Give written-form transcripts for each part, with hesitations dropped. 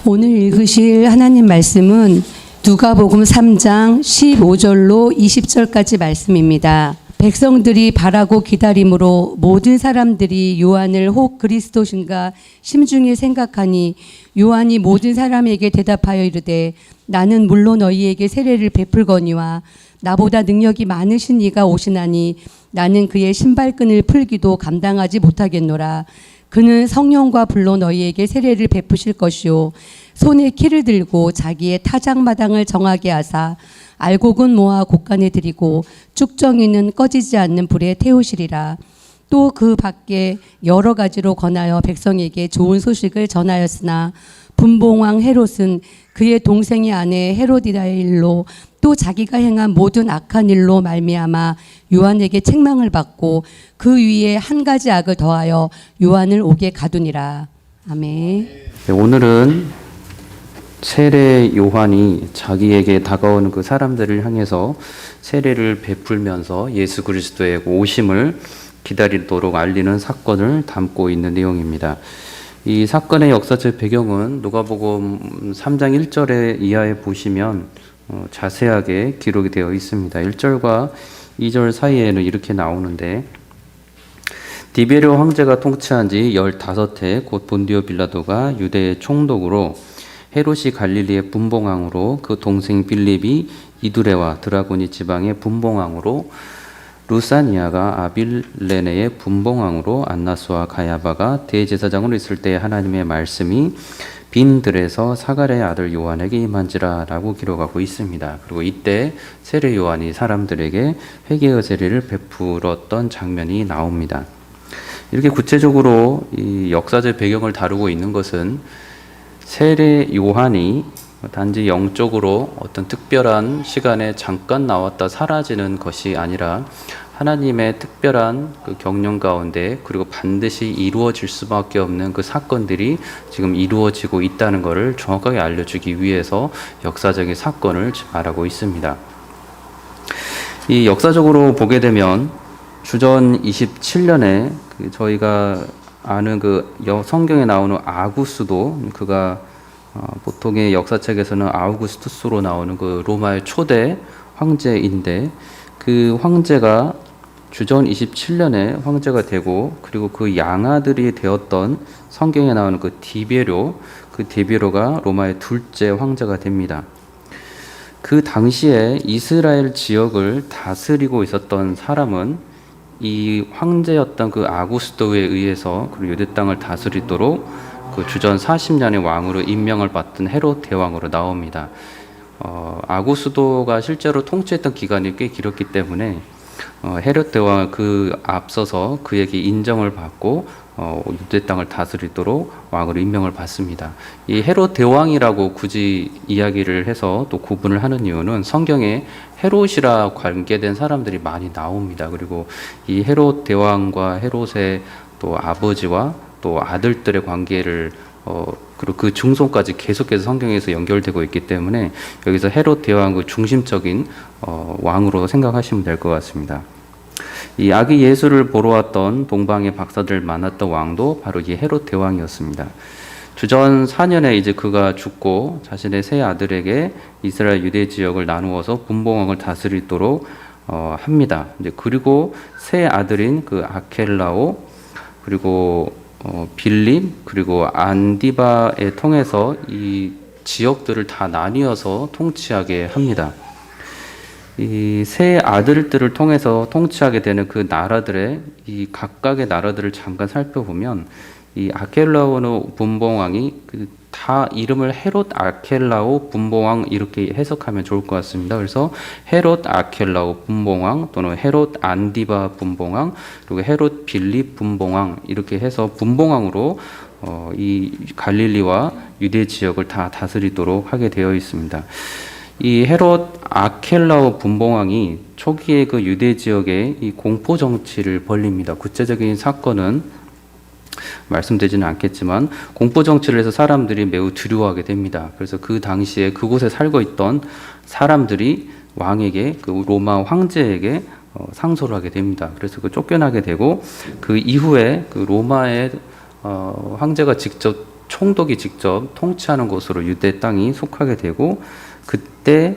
오늘 읽으실 하나님 말씀은 누가복음 3장 15절로 20절까지 말씀입니다. 백성들이 바라고 기다림으로 모든 사람들이 요한을 혹 그리스도신가 심중에 생각하니 요한이 모든 사람에게 대답하여 이르되 나는 물론 너희에게 세례를 베풀거니와 나보다 능력이 많으신 이가 오시나니 나는 그의 신발끈을 풀기도 감당하지 못하겠노라. 그는 성령과 불로 너희에게 세례를 베푸실 것이요 손에 키를 들고 자기의 타작마당을 정하게 하사 알곡은 모아 곳간에 들이고 쭉정이는 꺼지지 않는 불에 태우시리라. 또 그 밖에 여러 가지로 권하여 백성에게 좋은 소식을 전하였으나 분봉왕 헤롯은 그의 동생의 아내 헤로디아의 일로 또 자기가 행한 모든 악한 일로 말미암아 요한에게 책망을 받고 그 위에 한 가지 악을 더하여 요한을 옥에 가두니라. 아멘. 네, 오늘은 세례 요한이 자기에게 다가오는 그 사람들을 향해서 세례를 베풀면서 예수 그리스도의 오심을 기다리도록 알리는 사건을 담고 있는 내용입니다. 이 사건의 역사적 배경은 누가복음 3장 1절에 이하에 보시면 자세하게 기록이 되어 있습니다. 1절과 2절 사이에는 이렇게 나오는데, 디베료 황제가 통치한 지 15해 곧 본디오 빌라도가 유대의 총독으로 헤롯이 갈릴리의 분봉왕으로 그 동생 빌립이 이두레와 드라고니 지방의 분봉왕으로 루사니아가 아빌레네의 분봉왕으로 안나스와 가야바가 대제사장으로 있을 때 하나님의 말씀이 빈 들에서 사가랴의 아들 요한에게 임한지라 라고 기록하고 있습니다. 그리고 이때 세례 요한이 사람들에게 회개의 세례를 베풀었던 장면이 나옵니다. 이렇게 구체적으로 이 역사적 배경을 다루고 있는 것은 세례 요한이 단지 영적으로 어떤 특별한 시간에 잠깐 나왔다 사라지는 것이 아니라 하나님의 특별한 그 경륜 가운데 그리고 반드시 이루어질 수밖에 없는 그 사건들이 지금 이루어지고 있다는 것을 정확하게 알려주기 위해서 역사적인 사건을 말하고 있습니다. 이 역사적으로 보게 되면 주전 27년에 저희가 아는 그 성경에 나오는 아구스도, 그가 보통의 역사책에서는 아우구스투스로 나오는 그 로마의 초대 황제인데, 그 황제가 주전 27년에 황제가 되고, 그리고 그 양아들이 되었던 성경에 나오는 그 디베료가 로마의 둘째 황제가 됩니다. 그 당시에 이스라엘 지역을 다스리고 있었던 사람은 이 황제였던 그 아구스도에 의해서 그 유대 땅을 다스리도록 그 주전 40년의 왕으로 임명을 받던 헤롯 대왕으로 나옵니다. 아구스도가 실제로 통치했던 기간이 꽤 길었기 때문에 헤롯 대왕은 그 앞서서 그에게 인정을 받고 유대 땅을 다스리도록 왕으로 임명을 받습니다. 이 헤롯 대왕이라고 굳이 이야기를 해서 또 구분을 하는 이유는 성경에 헤롯이라 관계된 사람들이 많이 나옵니다. 그리고 이 헤롯 대왕과 헤롯의 또 아버지와 또 아들들의 관계를 그리고 그 중손까지 계속해서 성경에서 연결되고 있기 때문에 여기서 헤롯 대왕의 중심적인 왕으로 생각하시면 될 것 같습니다. 이 아기 예수를 보러 왔던 동방의 박사들 많았던 왕도 바로 이 헤롯 대왕이었습니다. 주전 4년에 이제 그가 죽고 자신의 세 아들에게 이스라엘 유대 지역을 나누어서 분봉왕을 다스리도록 합니다. 이제 그리고 세 아들인 그 아켈라오, 그리고 빌립, 그리고 안디바에 통해서 이 지역들을 다 나뉘어서 통치하게 합니다. 이 세 아들들을 통해서 통치하게 되는 그 나라들의 이 각각의 나라들을 잠깐 살펴보면, 이 아켈라오 분봉왕이 다 이름을 헤롯 아켈라오 분봉왕 이렇게 해석하면 좋을 것 같습니다. 그래서 헤롯 아켈라오 분봉왕 또는 헤롯 안디바 분봉왕, 그리고 헤롯 빌립 분봉왕 이렇게 해서 분봉왕으로 이 갈릴리와 유대 지역을 다 다스리도록 하게 되어 있습니다. 이 헤롯 아켈라오 분봉왕이 초기에 그 유대 지역에 이 공포 정치를 벌립니다. 구체적인 사건은 말씀드리지는 않겠지만 공포 정치를 해서 사람들이 매우 두려워하게 됩니다. 그래서 그 당시에 그곳에 살고 있던 사람들이 왕에게, 그 로마 황제에게 상소를 하게 됩니다. 그래서 그 쫓겨나게 되고, 그 이후에 그 로마의 황제가 직접 총독이 직접 통치하는 곳으로 유대 땅이 속하게 되고, 그때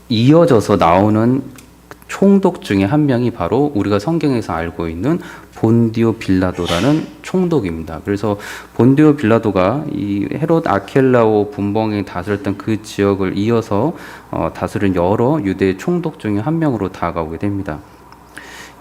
이어져서 나오는 총독 중에 한 명이 바로 우리가 성경에서 알고 있는 본디오 빌라도라는 총독입니다. 그래서 본디오 빌라도가 이 헤롯 아켈라오 분봉에 다스렸던 그 지역을 이어서 다스린 여러 유대 총독 중에 한 명으로 다가오게 됩니다.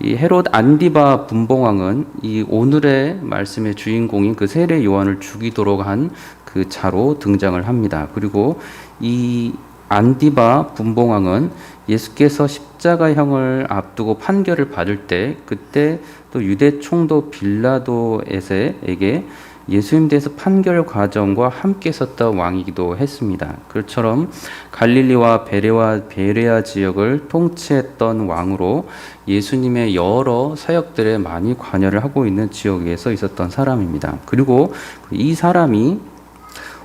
이 헤롯 안디바 분봉왕은 이 오늘의 말씀의 주인공인 그 세례 요한을 죽이도록 한 그 자로 등장을 합니다. 그리고 이 안디바 분봉왕은 예수께서 십자가형을 앞두고 판결을 받을 때, 그때 또 유대 총독 빌라도에게 예수님 대해서 판결 과정과 함께 섰던 왕이기도 했습니다. 그처럼 갈릴리와 베레아 지역을 통치했던 왕으로 예수님의 여러 사역들에 많이 관여를 하고 있는 지역에서 있었던 사람입니다. 그리고 이 사람이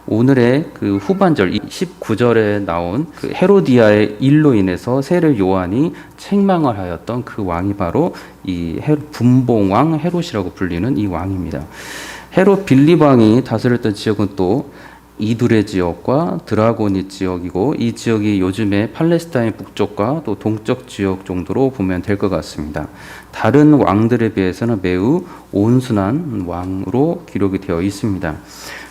오늘의 그 후반절 19절에 나온 그 헤로디아의 일로 인해서 세례 요한이 책망을 하였던 그 왕이 바로 이 분봉왕 헤롯이라고 불리는 이 왕입니다. 헤롯 빌립 왕이 다스렸던 지역은 또 이두레 지역과 드라고니 지역이고, 이 지역이 요즘의 팔레스타인 북쪽과 또 동쪽 지역 정도로 보면 될 것 같습니다. 다른 왕들에 비해서는 매우 온순한 왕으로 기록이 되어 있습니다.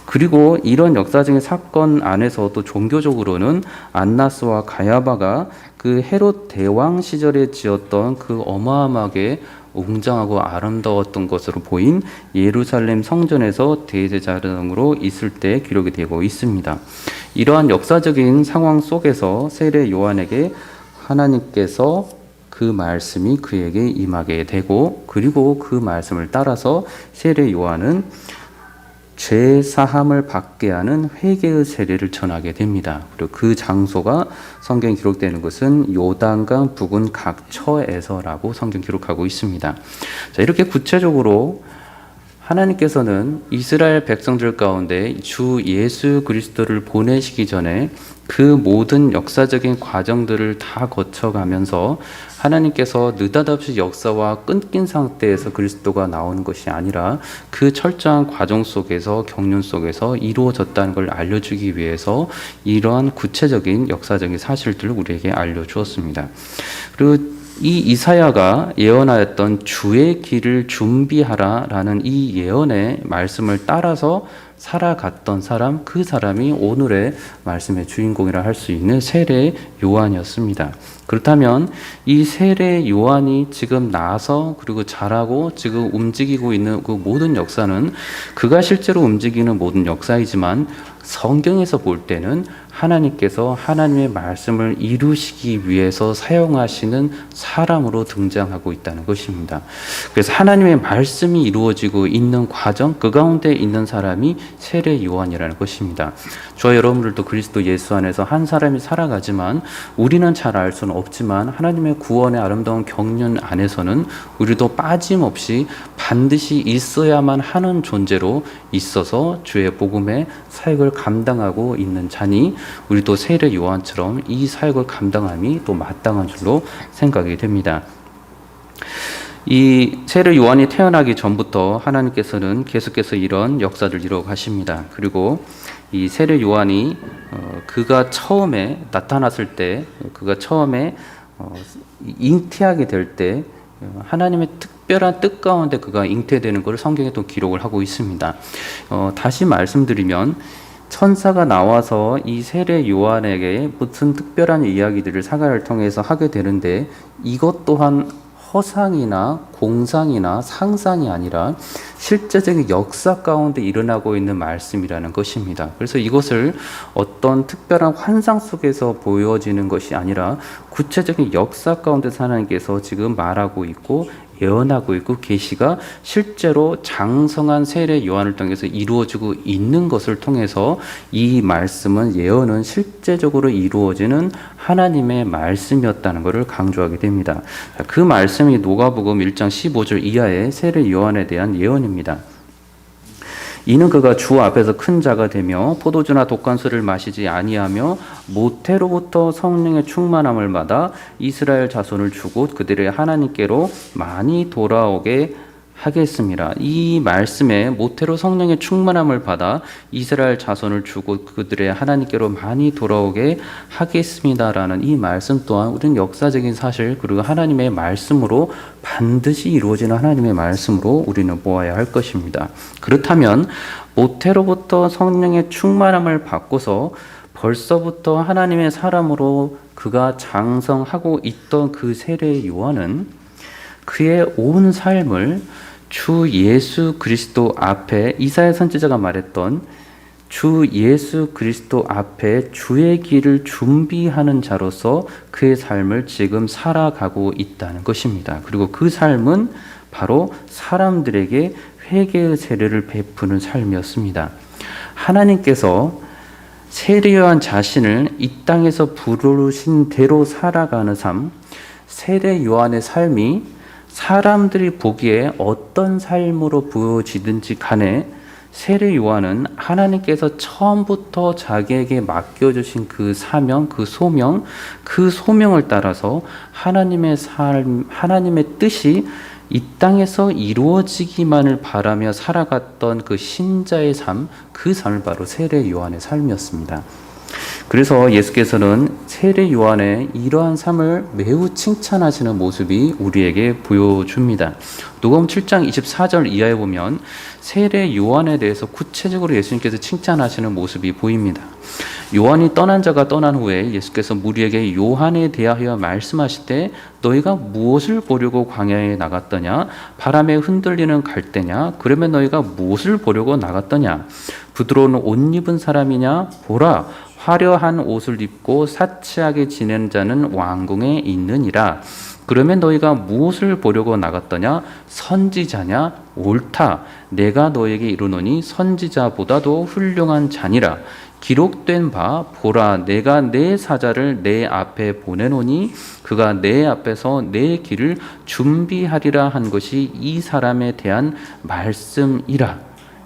그리고 이런 역사적인 사건 안에서도 종교적으로는 안나스와 가야바가 그 헤롯 대왕 시절에 지었던 그 어마어마하게 웅장하고 아름다웠던 것으로 보인 예루살렘 성전에서 대제사장으로 있을 때 기록이 되고 있습니다. 이러한 역사적인 상황 속에서 세례 요한에게 하나님께서 그 말씀이 그에게 임하게 되고, 그리고 그 말씀을 따라서 세례 요한은 죄 사함을 받게 하는 회개의 세례를 전하게 됩니다. 그리고 그 장소가 성경에 기록되는 것은 요단강 부근 각처에서라고 성경 기록하고 있습니다. 자, 이렇게 구체적으로 하나님께서는 이스라엘 백성들 가운데 주 예수 그리스도를 보내시기 전에 그 모든 역사적인 과정들을 다 거쳐가면서 하나님께서 느닷없이 역사와 끊긴 상태에서 그리스도가 나오는 것이 아니라 그 철저한 과정 속에서, 경륜 속에서 이루어졌다는 걸 알려주기 위해서 이러한 구체적인 역사적인 사실들을 우리에게 알려주었습니다. 그리고 이 이사야가 예언하였던 주의 길을 준비하라라는 이 예언의 말씀을 따라서 살아갔던 사람, 그 사람이 오늘의 말씀의 주인공이라 할 수 있는 세례 요한이었습니다. 그렇다면 이 세례 요한이 지금 나서 그리고 자라고 지금 움직이고 있는 그 모든 역사는 그가 실제로 움직이는 모든 역사이지만 성경에서 볼 때는 하나님께서 하나님의 말씀을 이루시기 위해서 사용하시는 사람으로 등장하고 있다는 것입니다. 그래서 하나님의 말씀이 이루어지고 있는 과정, 그 가운데 있는 사람이 세례 요한이라는 것입니다. 저와 여러분들도 그리스도 예수 안에서 한 사람이 살아가지만 우리는 잘 알 수는 없지만 하나님의 구원의 아름다운 경륜 안에서는 우리도 빠짐없이 반드시 있어야만 하는 존재로 있어서 주의 복음의 사역을 감당하고 있는 자니 우리도 세례 요한처럼 이 사역을 감당함이 또 마땅한 줄로 생각이 됩니다. 이 세례 요한이 태어나기 전부터 하나님께서는 계속해서 이런 역사를 이루어 가십니다. 그리고 이 세례 요한이 그가 처음에 나타났을 때, 그가 처음에 잉태하게 될 때 하나님의 특별한 뜻 가운데 그가 잉태되는 것을 성경에 또 기록을 하고 있습니다. 다시 말씀드리면 천사가 나와서 이 세례 요한에게 무슨 특별한 이야기들을 사가를 통해서 하게 되는데, 이것 또한 허상이나 공상이나 상상이 아니라 실제적인 역사 가운데 일어나고 있는 말씀이라는 것입니다. 그래서 이것을 어떤 특별한 환상 속에서 보여지는 것이 아니라 구체적인 역사 가운데 하나님께서 지금 말하고 있고 예언하고 있고 계시가 실제로 장성한 세례 요한을 통해서 이루어지고 있는 것을 통해서 이 말씀은, 예언은 실제적으로 이루어지는 하나님의 말씀이었다는 것을 강조하게 됩니다. 그 말씀이 누가복음 1장 15절 이하의 세례 요한에 대한 예언입니다. 이는 그가 주 앞에서 큰 자가 되며 포도주나 독한술을 마시지 아니하며 모태로부터 성령의 충만함을 받아 이스라엘 자손을 주고 그들의 하나님께로 많이 돌아오게 하겠습니다. 이 말씀에 모태로 성령의 충만함을 받아 이스라엘 자손을 주고 그들의 하나님께로 많이 돌아오게 하겠습니다라는 이 말씀 또한 우리는 역사적인 사실 그리고 하나님의 말씀으로 반드시 이루어지는 하나님의 말씀으로 우리는 보아야 할 것입니다. 그렇다면 모태로부터 성령의 충만함을 받고서 벌써부터 하나님의 사람으로 그가 장성하고 있던 그 세례 요한은 그의 온 삶을 주 예수 그리스도 앞에 이사야 선지자가 말했던 주 예수 그리스도 앞에 주의 길을 준비하는 자로서 그의 삶을 지금 살아가고 있다는 것입니다. 그리고 그 삶은 바로 사람들에게 회개의 세례를 베푸는 삶이었습니다. 하나님께서 세례 요한 자신을 이 땅에서 부르신 대로 살아가는 삶, 세례 요한의 삶이 사람들이 보기에 어떤 삶으로 보여지든지 간에 세례 요한은 하나님께서 처음부터 자기에게 맡겨주신 그 사명, 그 소명을 따라서 하나님의 삶, 하나님의 뜻이 이 땅에서 이루어지기만을 바라며 살아갔던 그 신자의 삶, 그 삶이 바로 세례 요한의 삶이었습니다. 그래서 예수께서는 세례 요한의 이러한 삶을 매우 칭찬하시는 모습이 우리에게 보여줍니다. 누가복음 7장 24절 이하에 보면 세례 요한에 대해서 구체적으로 예수님께서 칭찬하시는 모습이 보입니다. 요한이 떠난 자가 떠난 후에 예수께서 무리에게 요한에 대하여 말씀하실 때 너희가 무엇을 보려고 광야에 나갔더냐? 바람에 흔들리는 갈대냐? 그러면 너희가 무엇을 보려고 나갔더냐? 부드러운 옷 입은 사람이냐? 보라! 화려한 옷을 입고 사치하게 지내는 자는 왕궁에 있느니라. 그러면 너희가 무엇을 보려고 나갔더냐? 선지자냐? 옳다. 내가 너에게 이르노니 선지자보다도 훌륭한 자니라. 기록된 바 보라 내가 내 사자를 내 앞에 보내노니 그가 내 앞에서 내 길을 준비하리라 한 것이 이 사람에 대한 말씀이라.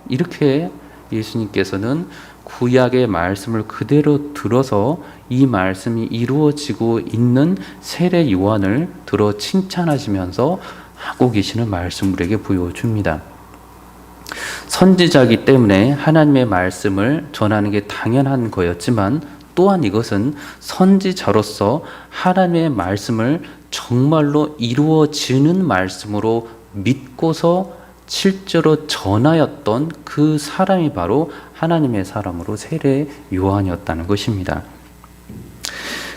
이렇게 예수님께서는 구약의 말씀을 그대로 들어서 이 말씀이 이루어지고 있는 세례 요한을 들어 칭찬하시면서 하고 계시는 말씀 우리에게 보여줍니다. 선지자이기 때문에 하나님의 말씀을 전하는 게 당연한 거였지만 또한 이것은 선지자로서 하나님의 말씀을 정말로 이루어지는 말씀으로 믿고서 실제로 전하였던 그 사람이 바로 하나님의 사람으로 세례 요한이었다는 것입니다.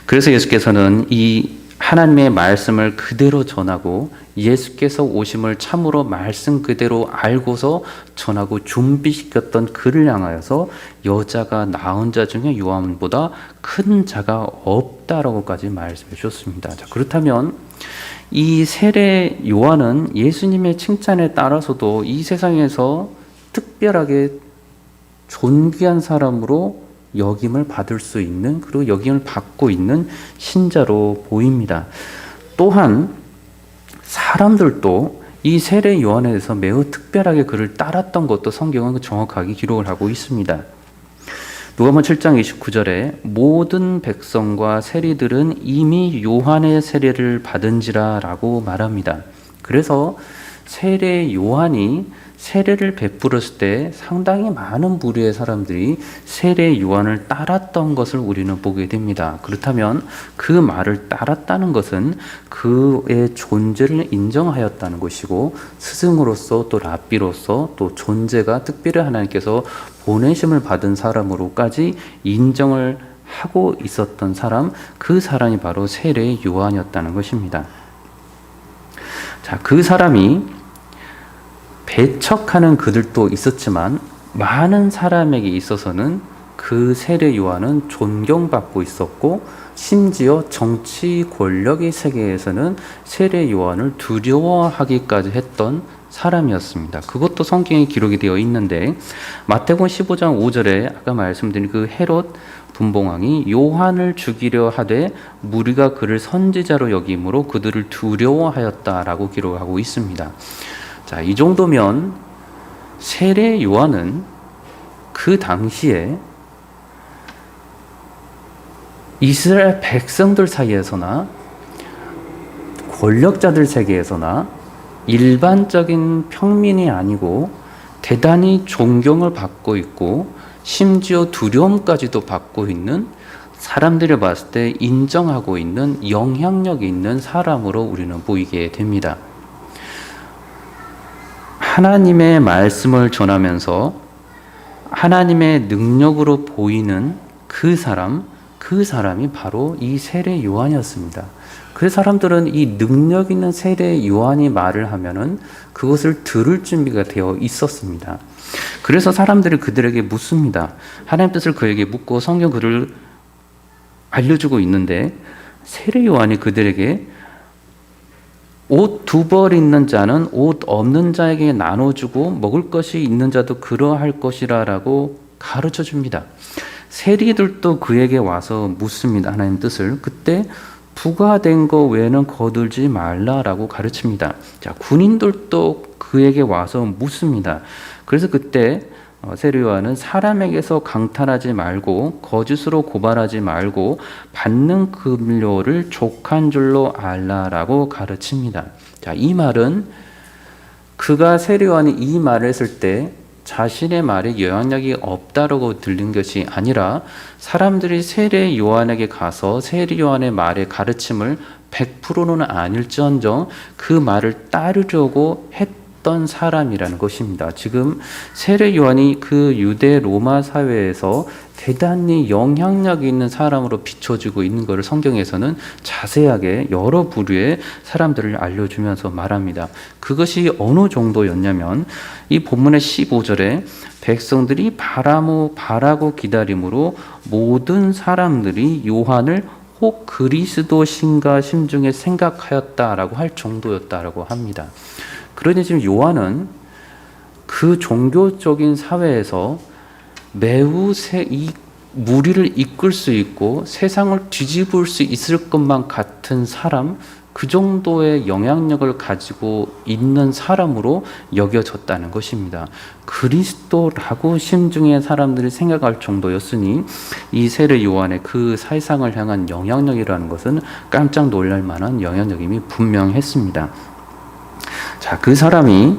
그래서 예수께서는 이 하나님의 말씀을 그대로 전하고 예수께서 오심을 참으로 말씀 그대로 알고서 전하고 준비시켰던 그를 향하여서 여자가 낳은 자 중에 요한보다 큰 자가 없다라고까지 말씀해 주셨습니다. 자, 그렇다면 이 세례 요한은 예수님의 칭찬에 따라서도 이 세상에서 특별하게 존귀한 사람으로 역임을 받을 수 있는 그리고 역임을 받고 있는 신자로 보입니다. 또한 사람들도 이 세례 요한에 대해서 매우 특별하게 그를 따랐던 것도 성경은 정확하게 기록을 하고 있습니다. 누가복음 7장 29절에 모든 백성과 세리들은 이미 요한의 세례를 받은지라 라고 말합니다. 그래서 세례 요한이 세례를 베풀었을 때 상당히 많은 부류의 사람들이 세례 요한을 따랐던 것을 우리는 보게 됩니다. 그렇다면 그 말을 따랐다는 것은 그의 존재를 인정하였다는 것이고 스승으로서 또 랍비로서 또 존재가 특별히 하나님께서 보내심을 받은 사람으로까지 인정을 하고 있었던 사람, 그 사람이 바로 세례 요한이었다는 것입니다. 자, 그 사람이 배척하는 그들도 있었지만 많은 사람에게 있어서는 그 세례 요한은 존경받고 있었고 심지어 정치 권력의 세계에서는 세례 요한을 두려워하기까지 했던 사람이었습니다. 그것도 성경에 기록이 되어 있는데 마태복음 15장 5절에 아까 말씀드린 그 헤롯 분봉왕이 요한을 죽이려 하되 무리가 그를 선지자로 여김으로 그들을 두려워하였다라고 기록하고 있습니다. 자, 이 정도면 세례 요한은 그 당시에 이스라엘 백성들 사이에서나 권력자들 세계에서나 일반적인 평민이 아니고 대단히 존경을 받고 있고 심지어 두려움까지도 받고 있는, 사람들이 봤을 때 인정하고 있는 영향력이 있는 사람으로 우리는 보이게 됩니다. 하나님의 말씀을 전하면서 하나님의 능력으로 보이는 그 사람이 바로 이 세례 요한이었습니다. 그 사람들은 이 능력 있는 세례 요한이 말을 하면은 그것을 들을 준비가 되어 있었습니다. 그래서 사람들이 그들에게 묻습니다. 하나님 뜻을 그에게 묻고 성경 글을 알려주고 있는데, 세례 요한이 그들에게 옷 2벌 있는 자는 옷 없는 자에게 나눠주고 먹을 것이 있는 자도 그러할 것이라 라고 가르쳐 줍니다. 세리들도 그에게 와서 묻습니다. 하나님 뜻을. 그때 부과된 거 외에는 거들지 말라라고 가르칩니다. 자, 군인들도 그에게 와서 묻습니다. 그래서 그때 세례 요한은 사람에게서 강탈하지 말고 거짓으로 고발하지 말고 받는 급료를 족한 줄로 알라라고 가르칩니다. 자, 이 말은 그가 세례 요한이 이 말을 했을 때 자신의 말에 영향력이 없다라고 들린 것이 아니라 사람들이 세례 요한에게 가서 세례 요한의 말의 가르침을 100%는 아닐지언정 그 말을 따르려고 했던 사람이라는 것입니다. 지금 세례 요한이 그 유대 로마 사회에서 대단히 영향력 있는 사람으로 비춰지고 있는 것을 성경에서는 자세하게 여러 부류의 사람들을 알려주면서 말합니다. 그것이 어느 정도였냐면 이 본문의 15절에 백성들이 바라고 기다림으로 모든 사람들이 요한을 혹 그리스도신가 심중에 생각하였다라고 할 정도였다라고 합니다. 그러니 지금 요한은 그 종교적인 사회에서 매우 이 무리를 이끌 수 있고 세상을 뒤집을 수 있을 것만 같은 사람, 그 정도의 영향력을 가지고 있는 사람으로 여겨졌다는 것입니다. 그리스도라고 심중에 사람들이 생각할 정도였으니 이 세례 요한의 그 세상을 향한 영향력이라는 것은 깜짝 놀랄 만한 영향력임이 분명했습니다. 자, 그 사람이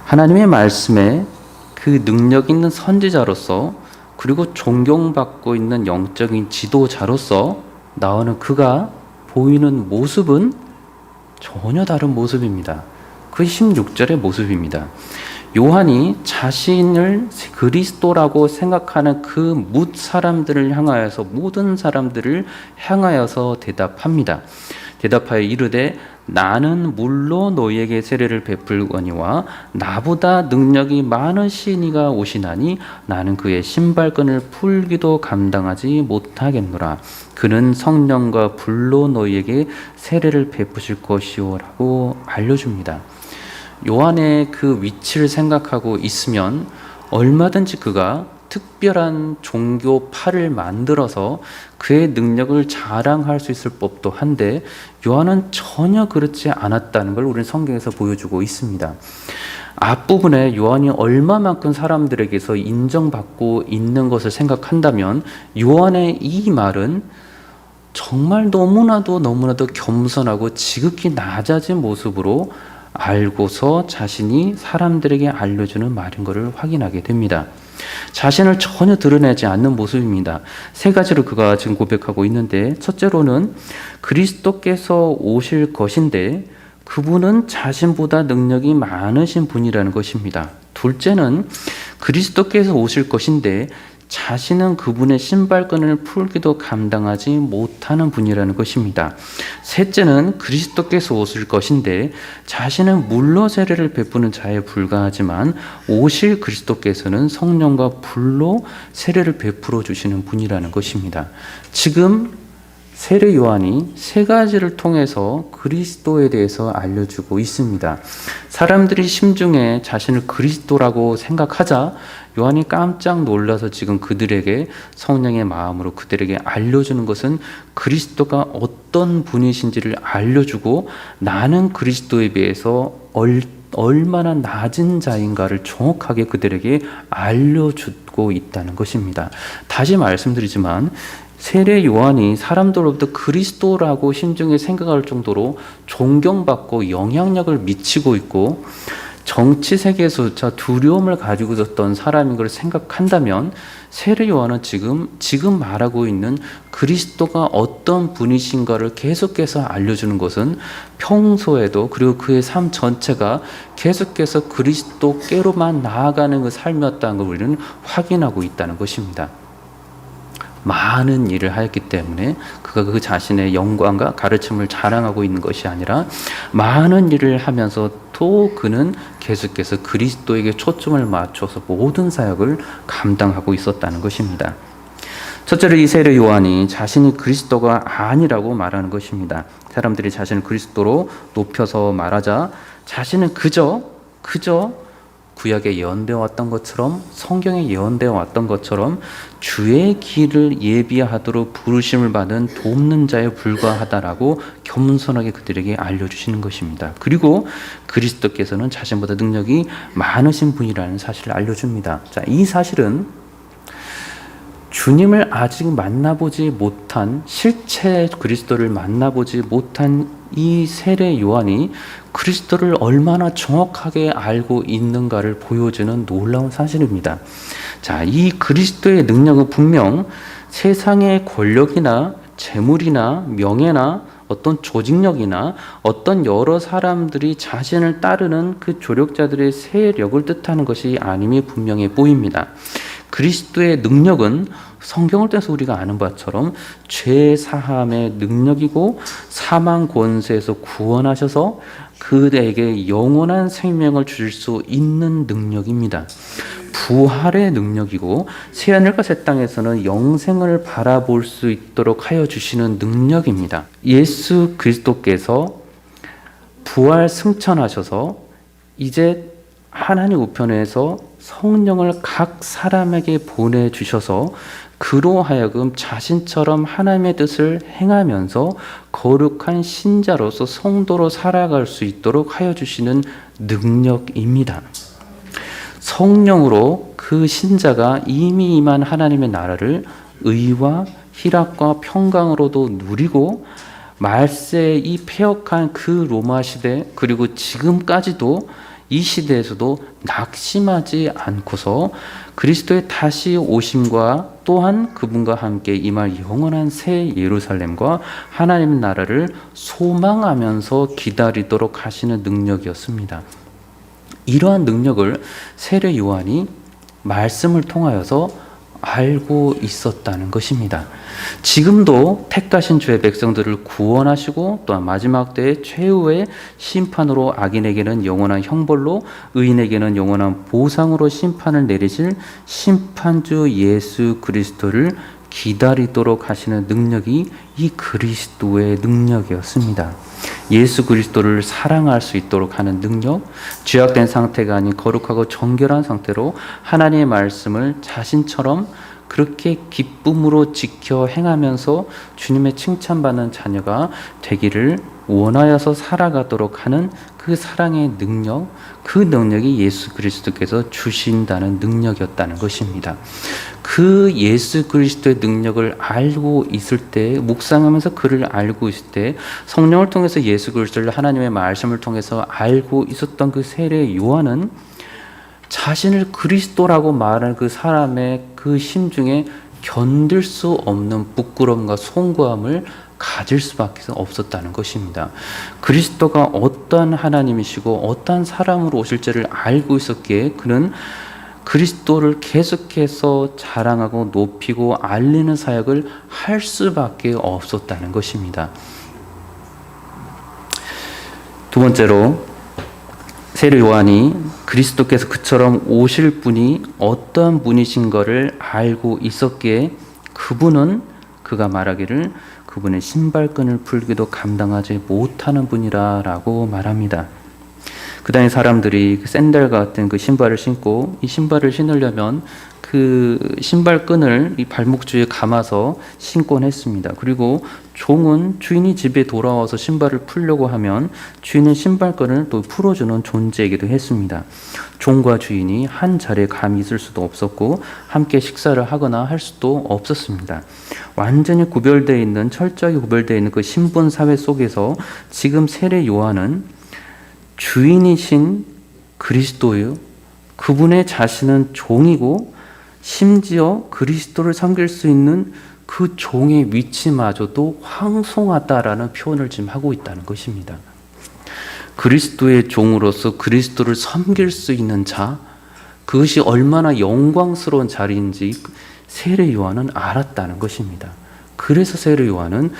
하나님의 말씀에 그 능력 있는 선지자로서 그리고 존경받고 있는 영적인 지도자로서 나오는 그가 보이는 모습은 전혀 다른 모습입니다. 그 16절의 모습입니다. 요한이 자신을 그리스도라고 생각하는 그 사람들을 향하여서 모든 사람들을 향하여서 대답합니다. 대답하여 이르되 나는 물로 너희에게 세례를 베풀거니와 나보다 능력이 많으신 이가 오시나니 나는 그의 신발끈을 풀기도 감당하지 못하겠노라. 그는 성령과 불로 너희에게 세례를 베푸실 것이요 라고 알려줍니다. 요한의 그 위치를 생각하고 있으면 얼마든지 그가 특별한 종교파를 만들어서 그의 능력을 자랑할 수 있을 법도 한데 요한은 전혀 그렇지 않았다는 걸 우리는 성경에서 보여주고 있습니다. 앞부분에 요한이 얼마만큼 사람들에게서 인정받고 있는 것을 생각한다면 요한의 이 말은 정말 너무나도 겸손하고 지극히 낮아진 모습으로 알고서 자신이 사람들에게 알려주는 말인 것을 확인하게 됩니다. 자신을 전혀 드러내지 않는 모습입니다. 세 가지로 그가 지금 고백하고 있는데, 첫째로는 그리스도께서 오실 것인데 그분은 자신보다 능력이 많으신 분이라는 것입니다. 둘째는 그리스도께서 오실 것인데 자신은 그분의 신발끈을 풀기도 감당하지 못하는 분이라는 것입니다. 셋째는 그리스도께서 오실 것인데 자신은 물로 세례를 베푸는 자에 불과하지만 오실 그리스도께서는 성령과 불로 세례를 베풀어 주시는 분이라는 것입니다. 지금 세례 요한이 세 가지를 통해서 그리스도에 대해서 알려주고 있습니다. 사람들이 심중에 자신을 그리스도라고 생각하자 요한이 깜짝 놀라서 지금 그들에게 성령의 마음으로 그들에게 알려주는 것은 그리스도가 어떤 분이신지를 알려주고 나는 그리스도에 비해서 얼마나 낮은 자인가를 정확하게 그들에게 알려주고 있다는 것입니다. 다시 말씀드리지만 세례 요한이 사람들로부터 그리스도라고 심중에 생각할 정도로 존경받고 영향력을 미치고 있고 정치 세계에서조차 두려움을 가지고 있었던 사람인 걸 생각한다면 세례 요한은 지금 말하고 있는 그리스도가 어떤 분이신가를 계속해서 알려주는 것은 평소에도 그리고 그의 삶 전체가 계속해서 그리스도께로만 나아가는 그 삶이었다는 걸 우리는 확인하고 있다는 것입니다. 많은 일을 하였기 때문에 그가 그 자신의 영광과 가르침을 자랑하고 있는 것이 아니라 많은 일을 하면서 또 그는 계속해서 그리스도에게 초점을 맞춰서 모든 사역을 감당하고 있었다는 것입니다. 첫째로 이 세례 요한이 자신이 그리스도가 아니라고 말하는 것입니다. 사람들이 자신을 그리스도로 높여서 말하자 자신은 그저 구약에 예언되어 왔던 것처럼 성경에 예언되어 왔던 것처럼 주의 길을 예비하도록 부르심을 받은 돕는 자에 불과하다라고 겸손하게 그들에게 알려주시는 것입니다. 그리고 그리스도께서는 자신보다 능력이 많으신 분이라는 사실을 알려줍니다. 자, 이 사실은 주님을 아직 만나보지 못한 실체 그리스도를 만나보지 못한 이 세례 요한이 그리스도를 얼마나 정확하게 알고 있는가를 보여주는 놀라운 사실입니다. 자, 이 그리스도의 능력은 분명 세상의 권력이나 재물이나 명예나 어떤 조직력이나 어떤 여러 사람들이 자신을 따르는 그 조력자들의 세력을 뜻하는 것이 아님이 분명해 보입니다. 그리스도의 능력은 성경을 통해서 우리가 아는 바처럼 죄 사함의 능력이고 사망 권세에서 구원하셔서 그들에게 영원한 생명을 주실 수 있는 능력입니다. 부활의 능력이고 새하늘과 새 땅에서는 영생을 바라볼 수 있도록 하여 주시는 능력입니다. 예수 그리스도께서 부활 승천하셔서 이제 하나님 우편에서 성령을 각 사람에게 보내주셔서 그로 하여금 자신처럼 하나님의 뜻을 행하면서 거룩한 신자로서 성도로 살아갈 수 있도록 하여 주시는 능력입니다. 성령으로 그 신자가 이미 임한 하나님의 나라를 의와 희락과 평강으로도 누리고 말세의 이 패역한 그 로마 시대 그리고 지금까지도 이 시대에서도 낙심하지 않고서 그리스도의 다시 오심과 또한 그분과 함께 임할 영원한 새 예루살렘과 하나님의 나라를 소망하면서 기다리도록 하시는 능력이었습니다. 이러한 능력을 세례 요한이 말씀을 통하여서 알고 있었다는 것입니다. 지금도 택하신 주의 백성들을 구원하시고 또한 마지막 때의 최후의 심판으로 악인에게는 영원한 형벌로 의인에게는 영원한 보상으로 심판을 내리실 심판주 예수 그리스도를 기다리도록 하시는 능력이 이 그리스도의 능력이었습니다. 예수 그리스도를 사랑할 수 있도록 하는 능력, 죄악된 상태가 아닌 거룩하고 정결한 상태로 하나님의 말씀을 자신처럼 그렇게 기쁨으로 지켜 행하면서 주님의 칭찬받는 자녀가 되기를 원하여서 살아가도록 하는 그 사랑의 능력, 그 능력이 예수 그리스도께서 주신다는 능력이었다는 것입니다. 그 예수 그리스도의 능력을 알고 있을 때, 묵상하면서 그를 알고 있을 때 성령을 통해서 예수 그리스도를 하나님의 말씀을 통해서 알고 있었던 그 세례 요한은 자신을 그리스도라고 말하는 그 사람의 그 심중에 견딜 수 없는 부끄러움과 송구함을 가질 수밖에 없었다는 것입니다. 그리스도가 어떠한 하나님이시고 어떠한 사람으로 오실지를 알고 있었기에 그는 그리스도를 계속해서 자랑하고 높이고 알리는 사역을 할 수밖에 없었다는 것입니다. 두 번째로 세례 요한이 그리스도께서 그처럼 오실 분이 어떠한 분이신 것을 알고 있었기에 그분은 그가 말하기를 그분의 신발끈을 풀기도 감당하지 못하는 분이라고 말합니다. 그 당시 사람들이 그 샌들 같은 그 신발을 신고 이 신발을 신으려면 그 그 신발끈을 이 발목 주위에 감아서 신곤 했습니다. 그리고 종은 주인이 집에 돌아와서 신발을 풀려고 하면 주인은 신발끈을 또 풀어주는 존재이기도 했습니다. 종과 주인이 한 자리에 감히 있을 수도 없었고 함께 식사를 하거나 할 수도 없었습니다. 완전히 구별되어 있는, 철저하게 구별되어 있는 그 신분 사회 속에서 지금 세례 요한은 주인이신 그리스도요, 그분의 자신은 종이고 심지어 그리스도를 섬길 수 있는 그 종의 위치마저도 황송하다라는 표현을 지금 하고 있다는 것입니다. 그리스도의 종으로서 그리스도를 섬길 수 있는 자, 그것이 얼마나 영광스러운 자리인지 세례 요한은 알았다는 것입니다. 그래서 세례 요한은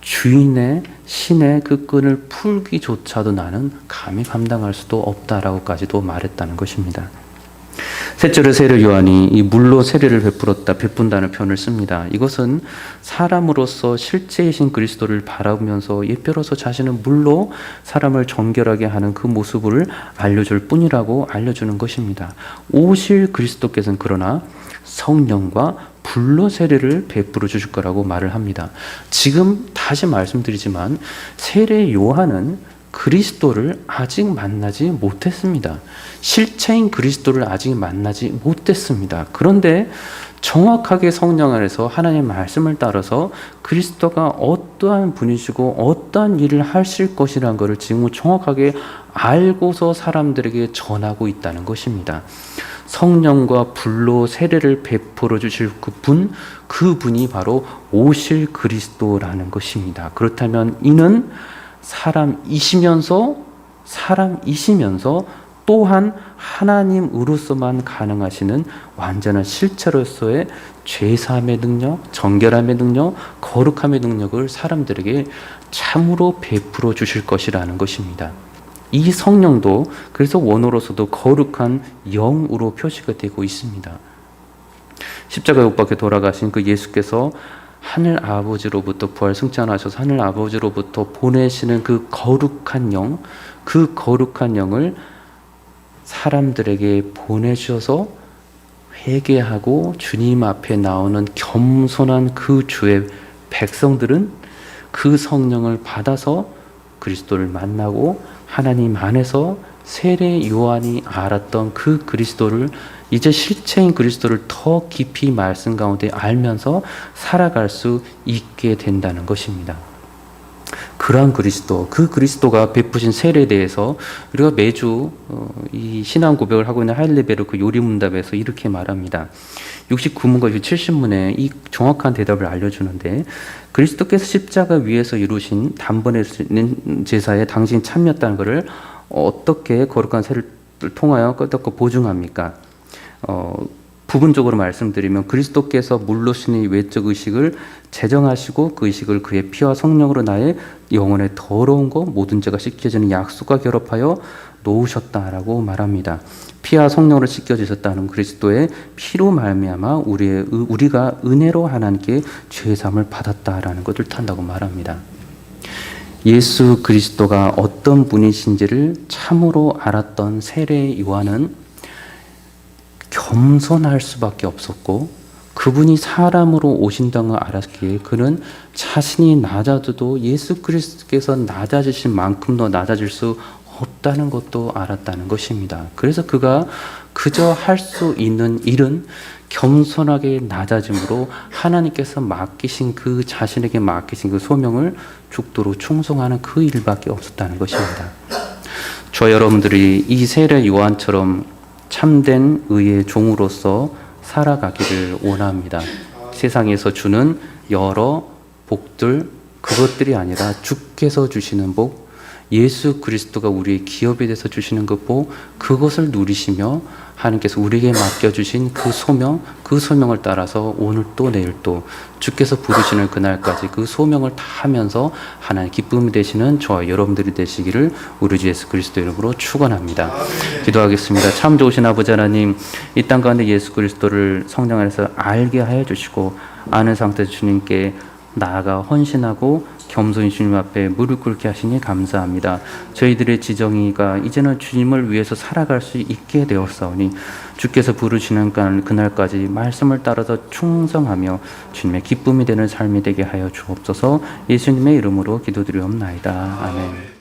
주인의 신의 그 끈을 풀기조차도 나는 감히 감당할 수도 없다라고까지도 말했다는 것입니다. 셋째로 세례 요한이 이 물로 세례를 베푼다는 표현을 씁니다. 이것은 사람으로서 실제이신 그리스도를 바라보면서 예표로서 자신은 물로 사람을 정결하게 하는 그 모습을 알려줄 뿐이라고 알려주는 것입니다. 오실 그리스도께서는 그러나 성령과 불로 세례를 베풀어 주실 거라고 말을 합니다. 지금 다시 말씀드리지만 세례 요한은 그리스도를 아직 만나지 못했습니다. 실체인 그리스도를 아직 만나지 못했습니다. 그런데 정확하게 성령 안에서 하나님의 말씀을 따라서 그리스도가 어떠한 분이시고 어떠한 일을 하실 것이라는 것을 지금 정확하게 알고서 사람들에게 전하고 있다는 것입니다. 성령과 불로 세례를 베풀어 주실 그분이 바로 오실 그리스도라는 것입니다. 그렇다면 이는 사람이시면서 또한 하나님으로서만 가능하시는 완전한 실체로서의 죄사함의 능력, 정결함의 능력, 거룩함의 능력을 사람들에게 참으로 베풀어 주실 것이라는 것입니다. 이 성령도 그래서 원어로서도 거룩한 영으로 표시가 되고 있습니다. 십자가에 못 박혀 돌아가신 그 예수께서 하늘 아버지로부터 부활 승천하셔서 하늘 아버지로부터 보내시는 그 거룩한 영, 그 거룩한 영을 사람들에게 보내주셔서 회개하고 주님 앞에 나오는 겸손한 그 주의 백성들은 그 성령을 받아서 그리스도를 만나고 하나님 안에서 세례 요한이 알았던 그 그리스도를, 이제 실체인 그리스도를 더 깊이 말씀 가운데 알면서 살아갈 수 있게 된다는 것입니다. 그러한 그리스도, 그 그리스도가 베푸신 세례에 대해서 우리가 매주 이 신앙 고백을 하고 있는 하일리베르 그 요리문답에서 이렇게 말합니다. 69문과 70문에 이 정확한 대답을 알려주는데, 그리스도께서 십자가 위에서 이루신 단번에 제사에 당신이 참여했다는 것을 어떻게 거룩한 세례를 통하여 어떻게 보증합니까? 부분적으로 말씀드리면 그리스도께서 물로 신의 외적 의식을 제정하시고 그 의식을 그의 피와 성령으로 나의 영혼의 더러운 것 모든 죄가 씻겨지는 약속과 결합하여 놓으셨다라고 말합니다. 피와 성령으로 씻겨지셨다는 그리스도의 피로 말미암아 우리가 은혜로 하나님께 죄 사함을 받았다라는 것을 뜻한다고 말합니다. 예수 그리스도가 어떤 분이신지를 참으로 알았던 세례 요한은 겸손할 수밖에 없었고, 그분이 사람으로 오신다는 걸 알았기에 그는 자신이 낮아져도 예수 그리스도께서 낮아지신 만큼도 낮아질 수 없다는 것도 알았다는 것입니다. 그래서 그가 그저 할 수 있는 일은 겸손하게 낮아짐으로 하나님께서 맡기신 그 자신에게 맡기신 그 소명을 죽도록 충성하는 그 일밖에 없었다는 것입니다. 저 여러분들이 이 세례 요한처럼 참된 의의 종으로서 살아가기를 원합니다. 세상에서 주는 여러 복들, 그것들이 아니라 주께서 주시는 복, 예수 그리스도가 우리의 기업에 대해서 주시는 그 복, 그것을 누리시며 하나님께서 우리에게 맡겨주신 그 소명을 따라서 오늘 또 내일 또 주께서 부르시는 그날까지 그 소명을 다 하면서 하나님 기쁨이 되시는 저와 여러분들이 되시기를 우리 주 예수 그리스도 이름으로 축원합니다. 기도하겠습니다. 참 좋으신 아버지 하나님, 이 땅 가운데 예수 그리스도를 성령 안에서 알게 하여 주시고 아는 상태에서 주님께 나아가 헌신하고 겸손히 주님 앞에 무릎 꿇게 하시니 감사합니다. 저희들의 지정이가 이제는 주님을 위해서 살아갈 수 있게 되었사오니 주께서 부르시는 그날까지 말씀을 따라서 충성하며 주님의 기쁨이 되는 삶이 되게 하여 주옵소서. 예수님의 이름으로 기도드리옵나이다. 아멘.